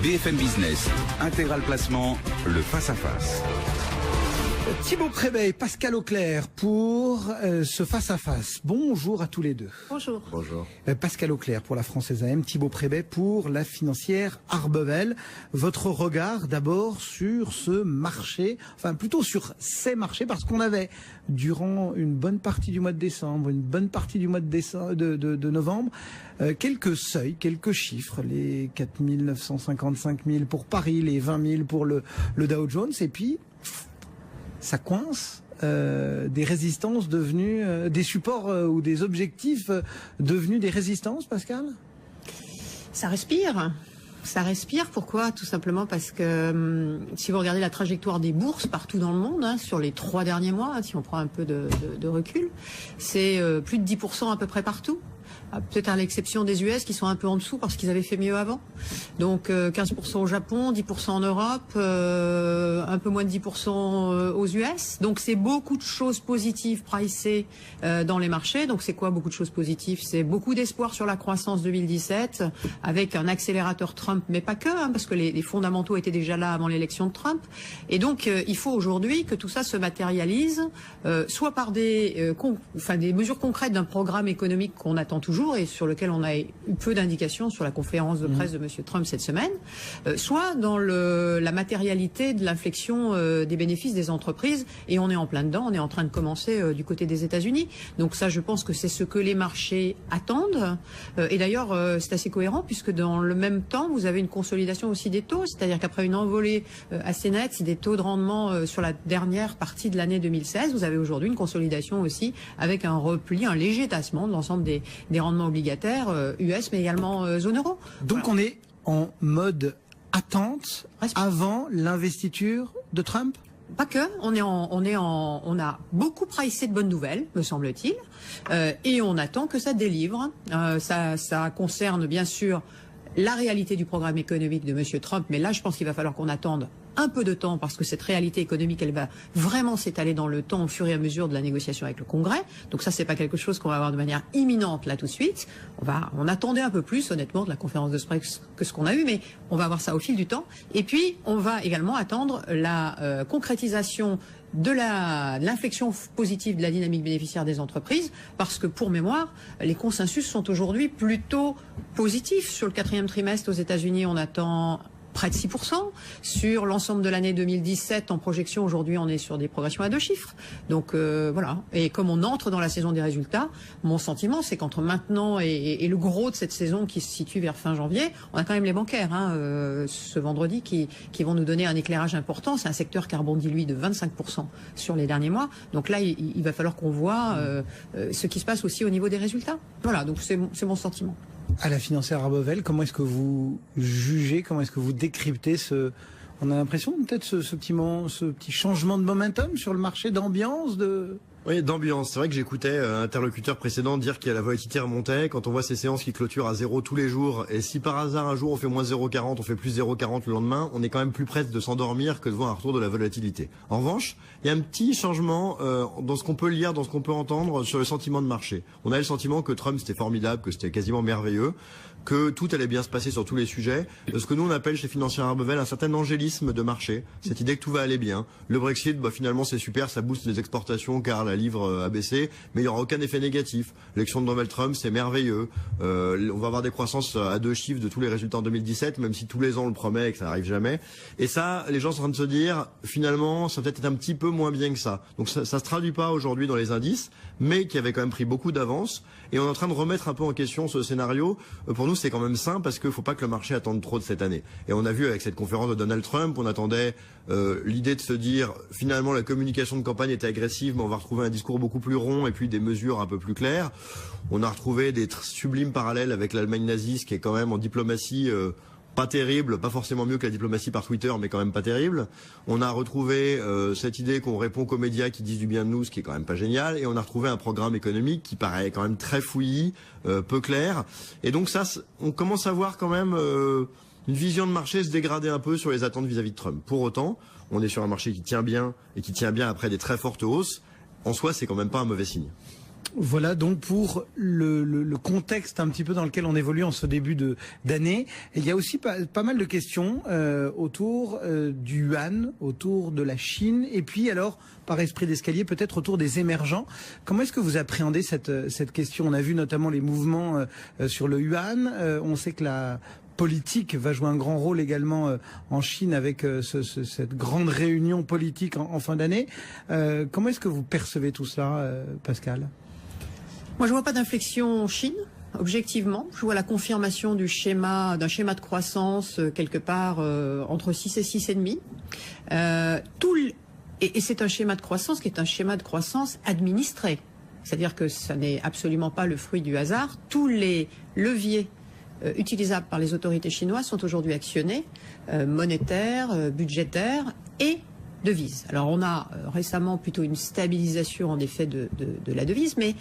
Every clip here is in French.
BFM Business, Intégral Placement, le face-à-face. Thibaut Prébet et Pascal Auclair pour ce face-à-face. Bonjour à tous les deux. Bonjour. Bonjour. Pascal Auclair pour la Française AM, Thibaut Prébet pour la financière Arbevel. Votre regard d'abord sur ce marché, enfin plutôt sur ces marchés, parce qu'on avait durant une bonne partie du mois de décembre, une bonne partie du mois de novembre, quelques seuils, quelques chiffres, les 4 955 000 pour Paris, les 20 000 pour le Dow Jones, et puis ça coince, des résistances devenues, des supports ou des objectifs devenus des résistances, Pascal ? Ça respire. Ça respire, pourquoi? Tout simplement parce que si vous regardez la trajectoire des bourses partout dans le monde, sur les 3 derniers mois, si on prend un peu de recul, c'est plus de 10% à peu près partout. Peut-être à l'exception des US qui sont un peu en dessous parce qu'ils avaient fait mieux avant. Donc 15% au Japon, 10% en Europe, un peu moins de 10% aux US. Donc c'est beaucoup de choses positives pricées dans les marchés. Donc c'est quoi beaucoup de choses positives? C'est beaucoup d'espoir sur la croissance 2017 avec un accélérateur Trump, mais pas que, parce que les fondamentaux étaient déjà là avant l'élection de Trump. Et donc il faut aujourd'hui que tout ça se matérialise, soit par des mesures concrètes d'un programme économique qu'on attend toujours et sur lequel on a eu peu d'indications sur la conférence de presse de M. Trump cette semaine, soit dans la matérialité de l'inflexion des bénéfices des entreprises, et on est en plein dedans, on est en train de commencer du côté des États-Unis. Donc ça, je pense que c'est ce que les marchés attendent, et d'ailleurs c'est assez cohérent puisque dans le même temps, vous avez une consolidation aussi des taux, c'est-à-dire qu'après une envolée assez nette des taux de rendement sur la dernière partie de l'année 2016, vous avez aujourd'hui une consolidation aussi avec un repli, un léger tassement de l'ensemble des rendements obligataires US, mais également zone euro. Donc on est en mode attente avant l'investiture de Trump? Pas que, on a beaucoup pricé de bonnes nouvelles, me semble-t-il, et on attend que ça délivre. Ça concerne bien sûr la réalité du programme économique de M. Trump, mais là je pense qu'il va falloir qu'on attende un peu de temps parce que cette réalité économique, elle va vraiment s'étaler dans le temps au fur et à mesure de la négociation avec le Congrès. Donc ça, c'est pas quelque chose qu'on va avoir de manière imminente là tout de suite. On attendait un peu plus, honnêtement, de la conférence de presse que ce qu'on a eu, mais on va avoir ça au fil du temps. Et puis, on va également attendre la concrétisation de l'inflexion positive de la dynamique bénéficiaire des entreprises, parce que pour mémoire, les consensus sont aujourd'hui plutôt positifs. Sur le 4e trimestre aux États-Unis, on attend près de 6%. Sur l'ensemble de l'année 2017, en projection, aujourd'hui, on est sur des progressions à 2 chiffres. Donc voilà. Et comme on entre dans la saison des résultats, mon sentiment, c'est qu'entre maintenant et le gros de cette saison qui se situe vers fin janvier, on a quand même les bancaires ce vendredi qui vont nous donner un éclairage important. C'est un secteur qui a rebondi, lui, de 25% sur les derniers mois. Donc là, il va falloir qu'on voit ce qui se passe aussi au niveau des résultats. Voilà, donc c'est mon sentiment. À la financière Arbevel, comment est-ce que vous jugez, comment est-ce que vous décryptez on a l'impression peut-être ce petit changement de momentum sur le marché d'ambiance Oui, d'ambiance. C'est vrai que j'écoutais un interlocuteur précédent dire que la volatilité remontait. Quand on voit ces séances qui clôturent à 0 tous les jours, et si par hasard un jour on fait moins 0,40, on fait plus 0,40 le lendemain, on est quand même plus près de s'endormir que de voir un retour de la volatilité. En revanche, il y a un petit changement dans ce qu'on peut lire, dans ce qu'on peut entendre sur le sentiment de marché. On a le sentiment que Trump c'était formidable, que c'était quasiment merveilleux, que tout allait bien se passer sur tous les sujets. Ce que nous on appelle chez Financière Arbevel un certain angélisme de marché, cette idée que tout va aller bien. Le Brexit, finalement c'est super, ça booste les exportations car la livre a baissé, mais il n'y aura aucun effet négatif. L'élection de Donald Trump, c'est merveilleux. On va avoir des croissances à 2 chiffres de tous les résultats en 2017, même si tous les ans on le promet et que ça n'arrive jamais. Et ça, les gens sont en train de se dire, finalement, ça peut-être un petit peu moins bien que ça. Donc ça se traduit pas aujourd'hui dans les indices, mais qui avait quand même pris beaucoup d'avance. Et on est en train de remettre un peu en question ce scénario. Pour nous, c'est quand même sain parce qu'il faut pas que le marché attende trop de cette année. Et on a vu avec cette conférence de Donald Trump, on attendait l'idée de se dire, finalement, la communication de campagne était agressive, mais on va retrouver un discours beaucoup plus rond et puis des mesures un peu plus claires. On a retrouvé des sublimes parallèles avec l'Allemagne nazie, qui est quand même en diplomatie pas terrible, pas forcément mieux que la diplomatie par Twitter, mais quand même pas terrible. On a retrouvé cette idée qu'on répond qu'aux médias qui disent du bien de nous, ce qui est quand même pas génial, et on a retrouvé un programme économique qui paraît quand même très fouillis, peu clair. Et donc ça, on commence à voir quand même une vision de marché se dégrader un peu sur les attentes vis-à-vis de Trump. Pour autant, on est sur un marché qui tient bien et qui tient bien après des très fortes hausses. En soi, c'est quand même pas un mauvais signe. Voilà donc pour le contexte un petit peu dans lequel on évolue en ce début d'année. Et il y a aussi pas mal de questions autour du yuan, autour de la Chine, et puis alors, par esprit d'escalier, peut-être autour des émergents. Comment est-ce que vous appréhendez cette question? On a vu notamment les mouvements sur le yuan. On sait que la politique va jouer un grand rôle également en Chine avec cette grande réunion politique en fin d'année. Comment est-ce que vous percevez tout cela, Pascal? Moi, je vois pas d'inflexion en Chine. Objectivement, je vois la confirmation d'un schéma de croissance quelque part entre 6 et 6,5. Et c'est un schéma de croissance qui est un schéma de croissance administré. C'est-à-dire que ça n'est absolument pas le fruit du hasard. Tous les leviers utilisables par les autorités chinoises sont aujourd'hui actionnés, monétaires, budgétaires et devises. Alors on a récemment plutôt une stabilisation en effet de la devise, mais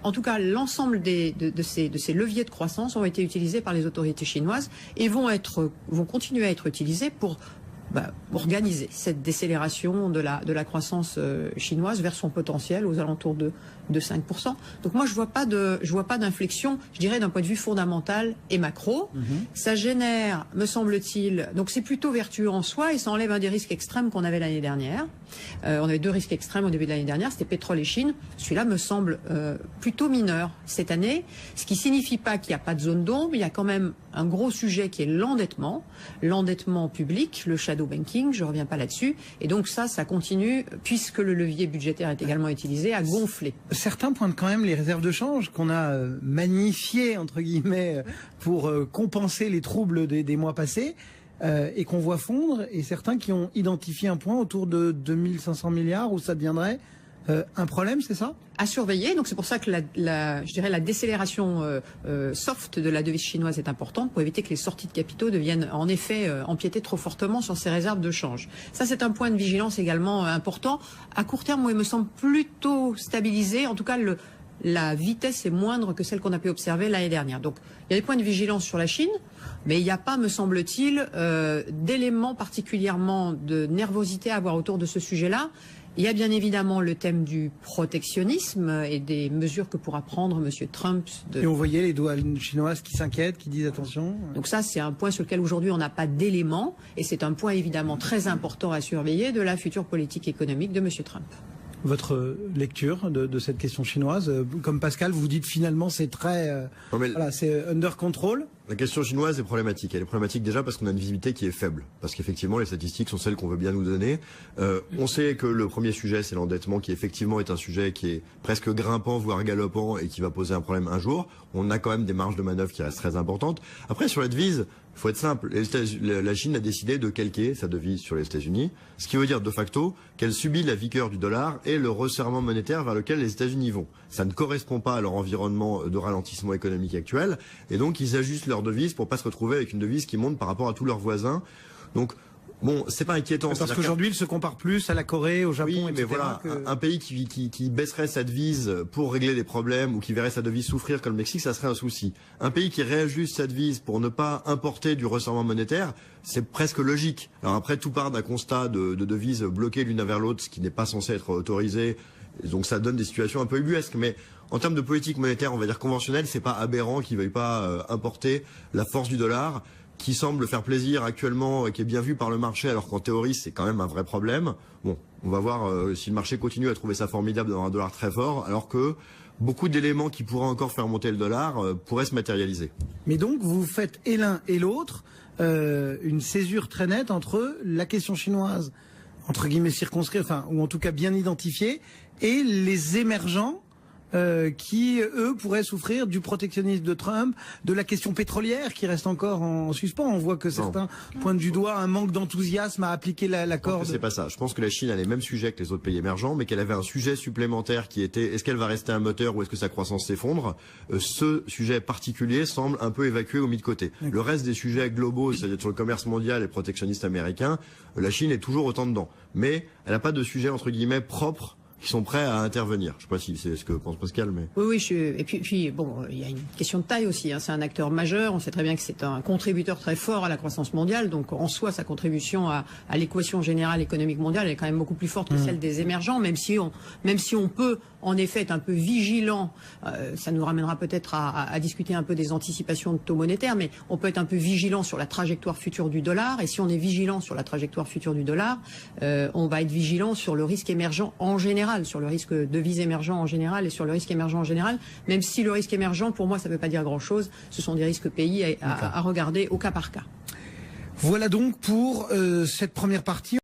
en tout cas l'ensemble de ces leviers de croissance ont été utilisés par les autorités chinoises et vont continuer à être utilisés pour organiser cette décélération de la croissance chinoise vers son potentiel aux alentours de 5%. Donc moi je vois pas d'inflexion, je dirais d'un point de vue fondamental et macro. Ça génère, me semble-t-il, donc c'est plutôt vertueux en soi et ça enlève un des risques extrêmes qu'on avait l'année dernière. On avait 2 risques extrêmes au début de l'année dernière, c'était pétrole et Chine. Celui-là me semble plutôt mineur cette année, ce qui signifie pas qu'il n'y a pas de zone d'ombre. Il y a quand même un gros sujet qui est l'endettement public, le shadow banking, je reviens pas là-dessus. Et donc ça continue, puisque le levier budgétaire est également utilisé, à gonfler. Certains pointent quand même les réserves de change qu'on a magnifiées, entre guillemets, pour compenser les troubles des mois passés et qu'on voit fondre. Et certains qui ont identifié un point autour de 2500 milliards où ça deviendrait un problème, c'est ça? À surveiller. Donc c'est pour ça que je dirais la décélération soft de la devise chinoise est importante pour éviter que les sorties de capitaux deviennent en effet empiéter trop fortement sur ces réserves de change. Ça c'est un point de vigilance également important. À court terme, moi, il me semble plutôt stabilisé. En tout cas, la vitesse est moindre que celle qu'on a pu observer l'année dernière. Donc il y a des points de vigilance sur la Chine, mais il n'y a pas, me semble-t-il, d'éléments particulièrement de nervosité à avoir autour de ce sujet-là. Il y a bien évidemment le thème du protectionnisme et des mesures que pourra prendre M. Trump. Et on voyait les douanes chinoises qui s'inquiètent, qui disent attention. Donc ça, c'est un point sur lequel aujourd'hui on n'a pas d'éléments et c'est un point évidemment très important à surveiller de la future politique économique de M. Trump. Votre lecture de cette question chinoise, comme Pascal, vous dites finalement c'est très, c'est under control. La question chinoise est problématique. Elle est problématique déjà parce qu'on a une visibilité qui est faible. Parce qu'effectivement, les statistiques sont celles qu'on veut bien nous donner. On sait que le premier sujet, c'est l'endettement, qui effectivement est un sujet qui est presque grimpant, voire galopant, et qui va poser un problème un jour. On a quand même des marges de manœuvre qui restent très importantes. Après, sur la devise, il faut être simple. La Chine a décidé de calquer sa devise sur les États-Unis, ce qui veut dire de facto qu'elle subit la vigueur du dollar et le resserrement monétaire vers lequel les États-Unis vont. Ça ne correspond pas à leur environnement de ralentissement économique actuel, et donc ils ajustent leur devise pour pas se retrouver avec une devise qui monte par rapport à tous leurs voisins. Donc bon, c'est pas inquiétant. Parce qu'aujourd'hui, ils se comparent plus à la Corée, au Japon, oui, etc. mais voilà, un pays qui baisserait sa devise pour régler des problèmes ou qui verrait sa devise souffrir comme le Mexique, ça serait un souci. Un pays qui réajuste sa devise pour ne pas importer du resserrement monétaire, c'est presque logique. Alors après, tout part d'un constat de devises bloquées l'une vers l'autre, ce qui n'est pas censé être autorisé. Donc ça donne des situations un peu ubuesques, mais en termes de politique monétaire, on va dire conventionnelle, c'est pas aberrant qu'ils veuillent pas importer la force du dollar, qui semble faire plaisir actuellement et qui est bien vu par le marché, alors qu'en théorie c'est quand même un vrai problème. Bon, on va voir si le marché continue à trouver ça formidable d'avoir un dollar très fort, alors que beaucoup d'éléments qui pourraient encore faire monter le dollar pourraient se matérialiser. Mais donc vous faites et l'un et l'autre une césure très nette entre la question chinoise, entre guillemets circonscrite, enfin, ou en tout cas bien identifiée, et les émergents qui, eux, pourraient souffrir du protectionnisme de Trump, de la question pétrolière qui reste encore en suspens. On voit que certains pointent du doigt un manque d'enthousiasme à appliquer l'accord. C'est pas ça. Je pense que la Chine a les mêmes sujets que les autres pays émergents, mais qu'elle avait un sujet supplémentaire qui était est-ce qu'elle va rester un moteur ou est-ce que sa croissance s'effondre. Ce sujet particulier semble un peu évacué ou mis de côté. Le reste des sujets globaux, c'est-à-dire sur le commerce mondial et protectionniste américain, la Chine est toujours autant dedans. Mais elle n'a pas de sujet, entre guillemets, propre qui sont prêts à intervenir. Je ne sais pas si c'est ce que pense Pascal, mais... Oui, et puis bon, il y a une question de taille aussi, hein. C'est un acteur majeur, on sait très bien que c'est un contributeur très fort à la croissance mondiale, donc en soi, sa contribution à l'équation générale économique mondiale est quand même beaucoup plus forte que celle des émergents, même si on peut en effet être un peu vigilant. Ça nous ramènera peut-être à discuter un peu des anticipations de taux monétaires, mais on peut être un peu vigilant sur la trajectoire future du dollar. Et si on est vigilant sur la trajectoire future du dollar, on va être vigilant sur le risque émergent en général, sur le risque devise émergent en général et sur le risque émergent en général, même si le risque émergent, pour moi, ça ne veut pas dire grand-chose. Ce sont des risques pays à regarder au cas par cas. Voilà donc pour cette première partie.